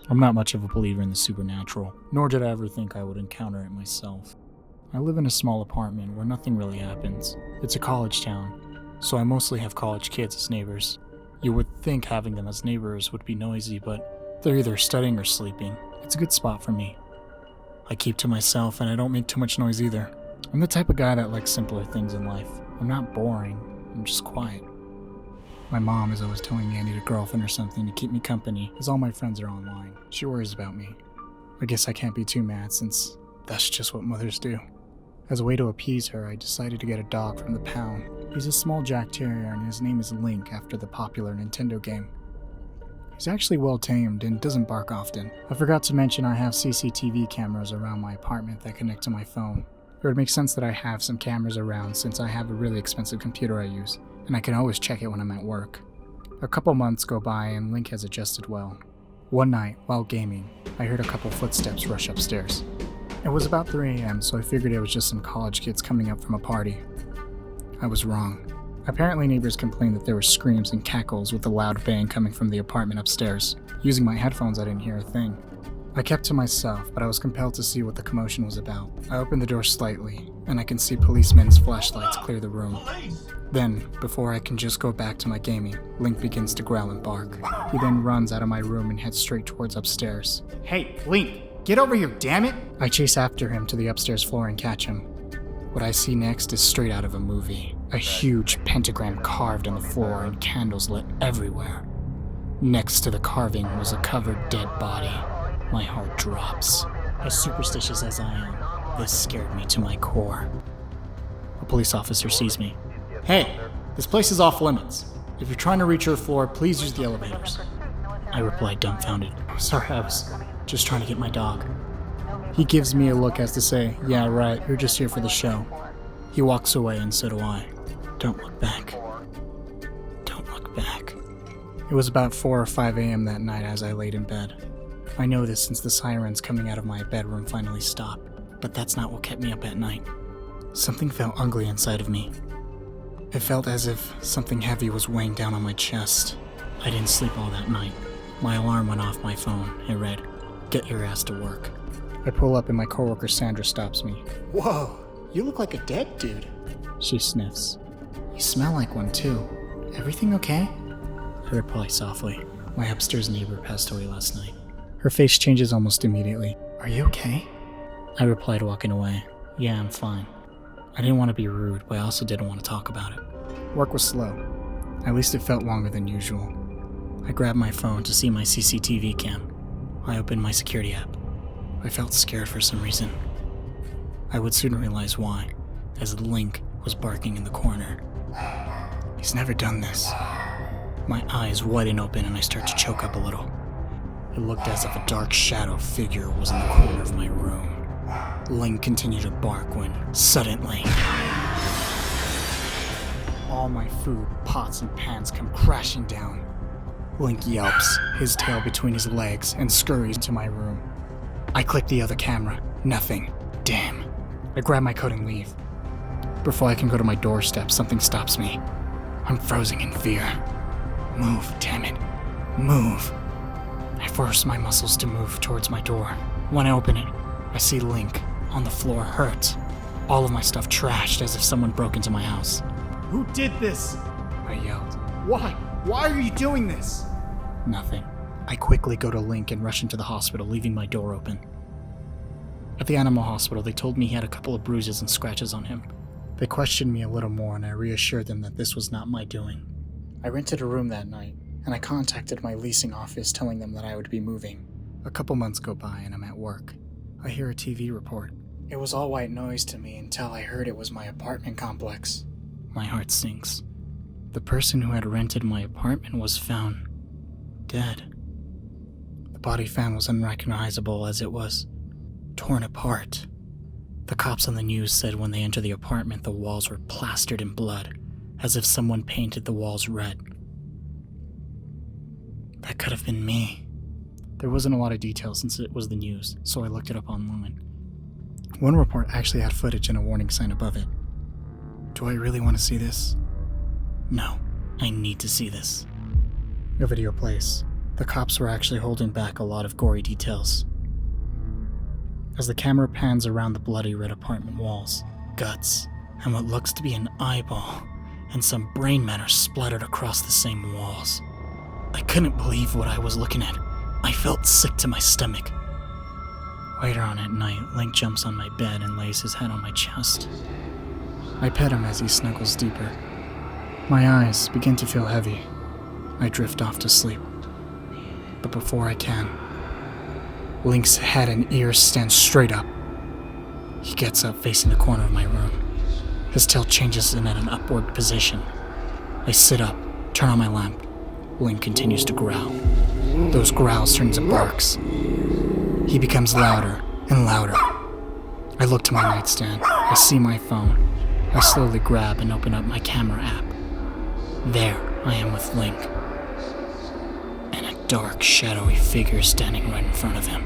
I'm not much of a believer in the supernatural, nor did I ever think I would encounter it myself. I live in a small apartment where nothing really happens. It's a college town, so I mostly have college kids as neighbors. You would think having them as neighbors would be noisy, but they're either studying or sleeping. It's a good spot for me. I keep to myself and I don't make too much noise either. I'm the type of guy that likes simpler things in life. I'm not boring, I'm just quiet. My mom is always telling me I need a girlfriend or something to keep me company, as all my friends are online. She worries about me. I guess I can't be too mad since that's just what mothers do. As a way to appease her, I decided to get a dog from the pound. He's a small Jack Terrier and his name is Link after the popular Nintendo game. He's actually well tamed and doesn't bark often. I forgot to mention I have CCTV cameras around my apartment that connect to my phone. It would make sense that I have some cameras around since I have a really expensive computer I use, and I can always check it when I'm at work. A couple months go by and Link has adjusted well. One night, while gaming, I heard a couple footsteps rush upstairs. It was about 3 a.m., so I figured it was just some college kids coming up from a party. I was wrong. Apparently neighbors complained that there were screams and cackles with a loud bang coming from the apartment upstairs. Using my headphones, I didn't hear a thing. I kept to myself, but I was compelled to see what the commotion was about. I opened the door slightly, and I can see policemen's flashlights clear the room. Then, before I can just go back to my gaming, Link begins to growl and bark. He then runs out of my room and heads straight towards upstairs. Hey, Link, get over here, damn it! I chase after him to the upstairs floor and catch him. What I see next is straight out of a movie. A huge pentagram carved on the floor and candles lit everywhere. Next to the carving was a covered dead body. My heart drops. As superstitious as I am, this scared me to my core. A police officer sees me. Hey, this place is off limits. If you're trying to reach your floor, please use the elevators. I replied dumbfounded. Sorry, I was just trying to get my dog. He gives me a look as to say, yeah, right, you're just here for the show. He walks away and so do I. Don't look back. Don't look back. It was about 4 or 5 a.m. that night as I laid in bed. I know this since the sirens coming out of my bedroom finally stopped, but that's not what kept me up at night. Something felt ugly inside of me. It felt as if something heavy was weighing down on my chest. I didn't sleep all that night. My alarm went off my phone. It read, "Get your ass to work." I pull up and my coworker Sandra stops me. Whoa, you look like a dead dude. She sniffs. You smell like one too. Everything okay? I reply softly. My upstairs neighbor passed away last night. Her face changes almost immediately. Are you okay? I replied, walking away. Yeah, I'm fine. I didn't want to be rude, but I also didn't want to talk about it. Work was slow. At least it felt longer than usual. I grabbed my phone to see my CCTV cam. I opened my security app. I felt scared for some reason. I would soon realize why, as Link was barking in the corner. He's never done this. My eyes widen open and I start to choke up a little. It looked as if a dark shadow figure was in the corner of my room. Link continued to bark when, suddenly, all my food, pots and pans come crashing down. Link yelps, his tail between his legs, and scurries into my room. I click the other camera. Nothing. Damn. I grab my coat and leave. Before I can go to my doorstep, something stops me. I'm frozen in fear. Move, damn it. Move. I force my muscles to move towards my door. When I open it, I see Link on the floor, hurt. All of my stuff trashed as if someone broke into my house. Who did this? I yelled. Why? Why are you doing this? Nothing. I quickly go to Link and rush into the hospital, leaving my door open. At the animal hospital, they told me he had a couple of bruises and scratches on him. They questioned me a little more and I reassured them that this was not my doing. I rented a room that night, and I contacted my leasing office telling them that I would be moving. A couple months go by and I'm at work. I hear a TV report. It was all white noise to me until I heard it was my apartment complex. My heart sinks. The person who had rented my apartment was found dead. The body found was unrecognizable as it was torn apart. The cops on the news said when they entered the apartment the walls were plastered in blood, as if someone painted the walls red. That could have been me. There wasn't a lot of detail since it was the news, so I looked it up online. One report actually had footage and a warning sign above it. Do I really want to see this? No, I need to see this. A video plays. The cops were actually holding back a lot of gory details. As the camera pans around the bloody red apartment walls, guts, and what looks to be an eyeball, and some brain matter splattered across the same walls. I couldn't believe what I was looking at. I felt sick to my stomach. Later on at night, Link jumps on my bed and lays his head on my chest. I pet him as he snuggles deeper. My eyes begin to feel heavy. I drift off to sleep. But before I can, Link's head and ears stand straight up. He gets up facing the corner of my room. His tail changes in an upward position. I sit up, turn on my lamp. Link continues to growl. Those growls turn into barks. He becomes louder and louder. I look to my nightstand. I see my phone. I slowly grab and open up my camera app. There I am with Link. And a dark, shadowy figure standing right in front of him.